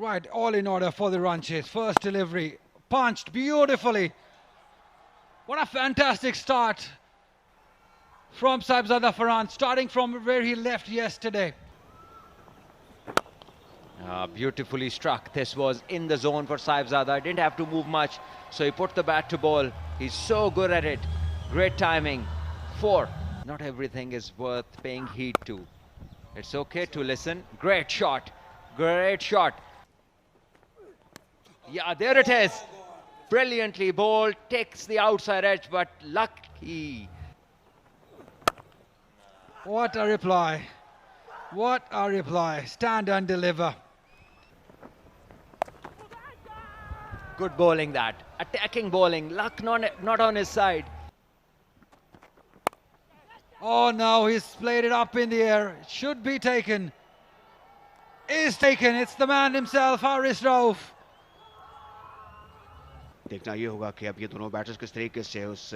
Right, all in order for the run chase. First delivery, punched beautifully. What a fantastic start from Saibzada Farhan, starting from where he left yesterday. Beautifully struck. This was in the zone for Saibzada. Didn't have to move much, so he put the bat to ball. He's so good at it. Great timing. 4. Not everything is worth paying heed to. It's okay to listen. Great shot. Great shot. Yeah, there it is. Brilliantly bowled. Takes the outside edge, but lucky. What a reply. What a reply. Stand and deliver. Good bowling that. Attacking bowling. Luck not on his side. Oh, now he's played it up in the air. It should be taken. Is taken. It's the man himself, Haris Rauf. देखना ये होगा कि अब ये दोनों batters किस तरीके से उस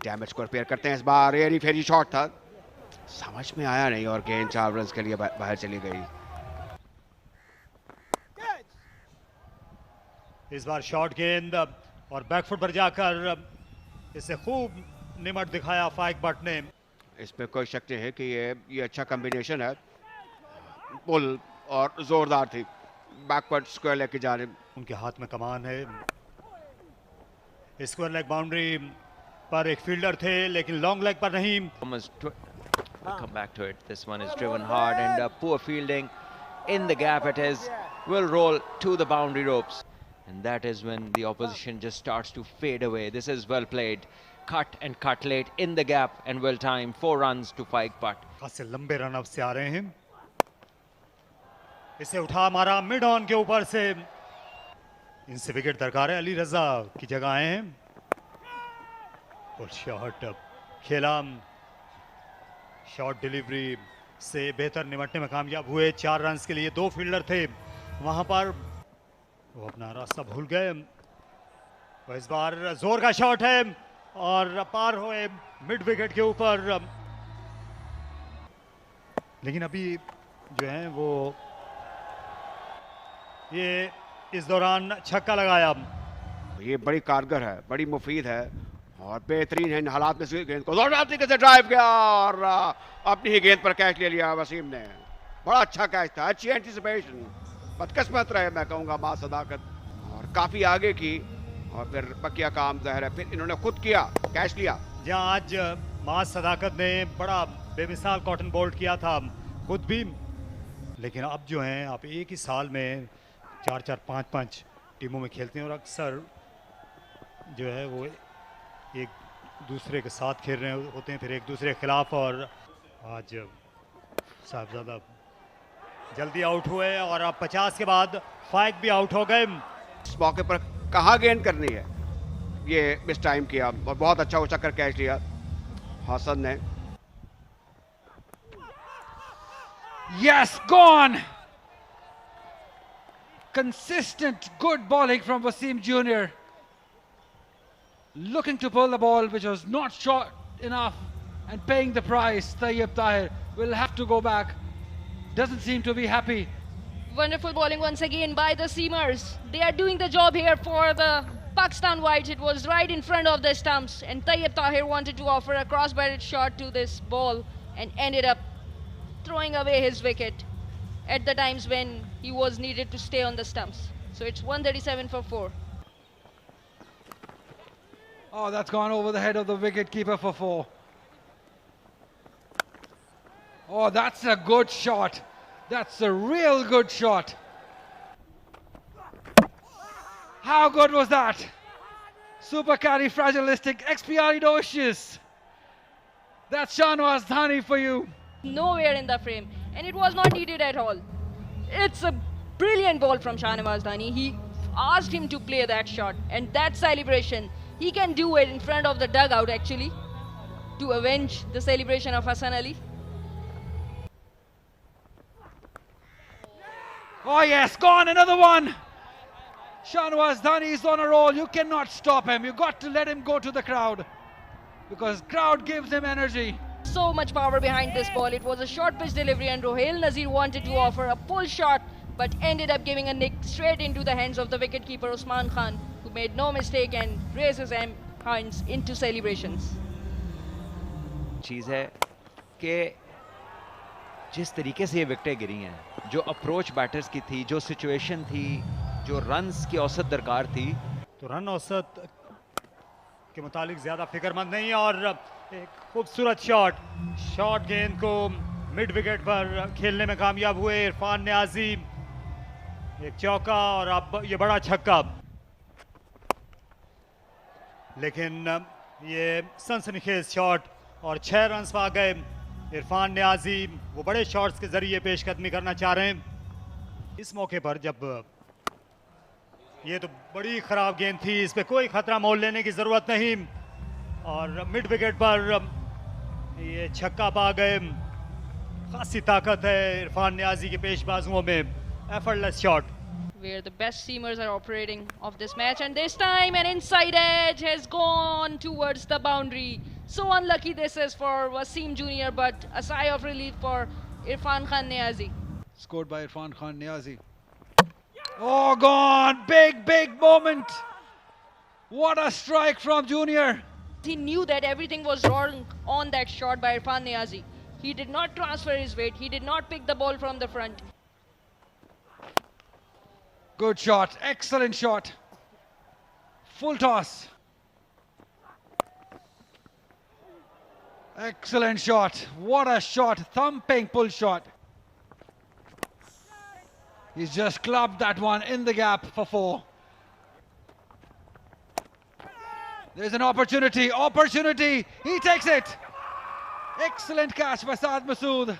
डैमेज को रिपेयर करते हैं। इस बार एरी फेरी शॉट था, समझ में आया नहीं और गेंद 4 रन के लिए बाहर चली गई। इस बार शॉर्ट गेंद और बैकफुट पर जाकर इसे खूब निमट दिखाया फाइक बट ने। इसमें कोई शक नहीं है कि ये अच्छा कॉम्बिनेशन है। पुल और जोरदार थी, बैकवर्ड स्क्वायर लेग की जानिब। उनके हाथ में कमान है। स्क्वायर लेग बाउंड्री पर एक फील्डर थे, लेकिन लॉन्ग लेग पर नहीं। We'll come back to it. This one is driven hard and poor fielding in the gap. It is will roll to the boundary ropes, and that is when the opposition just starts to fade away. This is well played. Cut and cut late in the gap and well timed. 4 runs to Faik Butt. खासे लंबे run अब से आ रहे हैं। इसे उठा मारा mid on के ऊपर से। इनसे विकेट दरकार है। अली रजा की जगह आए हैं और शॉट खेला। शॉर्ट डिलीवरी से बेहतर निमटने में कामयाब हुए। 4 रन के लिए 2 फील्डर थे वहां पर, वो अपना रास्ता भूल गए। और इस बार जोर का शॉट है और पार हुए मिड विकेट के ऊपर। लेकिन अभी जो है वो ये इस दौरान छक्का लगाया। ये बड़ी कारगर है, बड़ी मुफीद है और बेहतरीन है। इन हालात में से गेंद को जोरदार तरीके से ड्राइव किया और अपनी ही गेंद पर कैच ले लिया वसीम ने। बड़ा अच्छा कैच था, अच्छी एंटिसिपेशन। बदकिस्मत रहे मैं कहूँगा मां सदाकत, और काफी आगे की और फिर बकिया काम ज़ाहिर है फिर इन्होंने खुद किया, कैच लिया। जहाँ आज मां सदाकत ने बड़ा बेमिसाल कॉटन बोल्ड किया था खुद भी, लेकिन अब जो हैं आप एक ही साल में 4-4, 5-5 टीमों में खेलते हैं और अक्सर जो है वो एक दूसरे के साथ खेल रहे होते हैं, फिर एक दूसरे के खिलाफ। और आज साहिबजादा जल्दी आउट हुए और अब 50 के बाद फाइक भी आउट हो गए। इस मौके पर कहाँ गेंद करनी है ये मिस टाइम किया और बहुत अच्छा उछक कर कैच लिया हसन ने। Yes, gone! Consistent, good bowling from Wasim Jr. Looking to pull the ball, which was not short enough, and paying the price. Tayyib Tahir will have to go back. Doesn't seem to be happy. Wonderful bowling once again by the seamers. They are doing the job here for the Pakistan Whites. It was right in front of the stumps, and Tayyib Tahir wanted to offer a cross-barreled shot to this ball and ended up throwing away his wicket at the times when he was needed to stay on the stumps. So it's 137 for 4. Oh, that's gone over the head of the wicket-keeper for 4. Oh, that's a good shot. That's a real good shot. How good was that? Super califragilistic expialidocious. That's Shahnawaz Dhani for you. Nowhere in the frame, and it was not needed at all. It's a brilliant ball from Shahnawaz Dhani. He asked him to play that shot, and that celebration, he can do it in front of the dugout actually to avenge the celebration of Hassan Ali. Oh yes, gone, another one. Shahnawaz Dhani is on a roll. You cannot stop him. You got to let him go to the crowd because crowd gives him energy. So much power behind this ball. It was a short pitch delivery and Rohail Nazir wanted to offer a pull shot but ended up giving a nick straight into the hands of the wicketkeeper Usman Khan, who made no mistake and raised his hands into celebrations. चीज़ है कि जिस तरीके से ये विकेटें गिरी हैं, जो approach batters की थी, जो सिचुएशन थी, जो रन्स की औसत दरकार थी, तो रन औसत के मुतालिक ज़्यादा फिक्रमंद नहीं, और एक खूबसूरत शॉट गेंद को मिड विकेट पर खेलने में कामयाब हुए इरफान नियाजी। एक चौका और अब ये बड़ा छक्का, लेकिन ये सनसनीखेज शॉट और 6 रन्स पा गए इरफान नियाजी। वो बड़े शॉट्स के जरिए पेशकदमी करना चाह रहे हैं इस मौके पर, जब ये तो बड़ी खराब गेंद थी, इस पे कोई खतरा मोल लेने की जरूरत नहीं, और मिड विकेट पर ये छक्का पा गए। खासी ताकत है इरफान नियाजी के पेश बाजुओं में, effortless shot. Where the best seamers are operating of this match, and this time an inside edge has gone towards the boundary. So unlucky this is for Wasim Jr., but a sigh of relief for Irfan Khan Niazi. Scored by Irfan Khan Niazi. Oh, gone! Big moment! What a strike from Junior! He knew that everything was wrong on that shot by Irfan Niazi. He did not transfer his weight. He did not pick the ball from the front. Good shot, excellent shot. Full toss. Excellent shot. What a shot, thumping pull shot. He's just clubbed that one in the gap for 4. There's an opportunity, he takes it. Excellent catch by Saad Masood.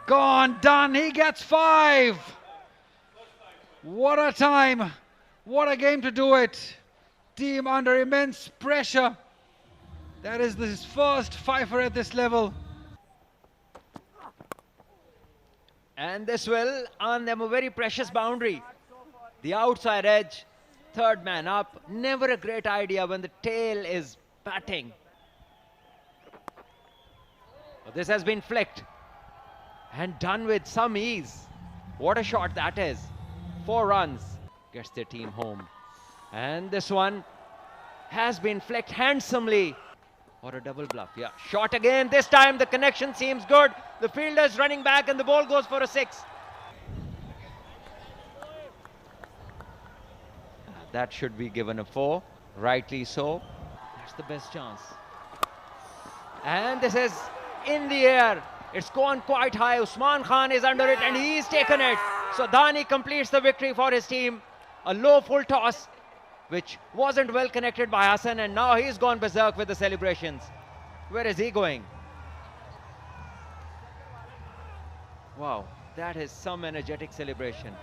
Gone, done, he gets 5. What a time, what a game to do it. Team under immense pressure. That is his first fifer at this level. and this will earn them a very precious boundary. The outside edge, third man up, never a great idea when the tail is batting. But this has been flicked and done with some ease. What a shot that is. 4 runs, gets their team home. And this one has been flicked handsomely. Or a double bluff, yeah. Shot again, this time the connection seems good. The fielder's running back and the ball goes for a 6. That should be given a 4, rightly so. That's the best chance. And this is in the air. It's gone quite high. Usman Khan is under it and he's taken it. So Dhani completes the victory for his team. A low full toss, which wasn't well connected by Hassan, and now he's gone berserk with the celebrations. Where is he going? Wow, that is some energetic celebration.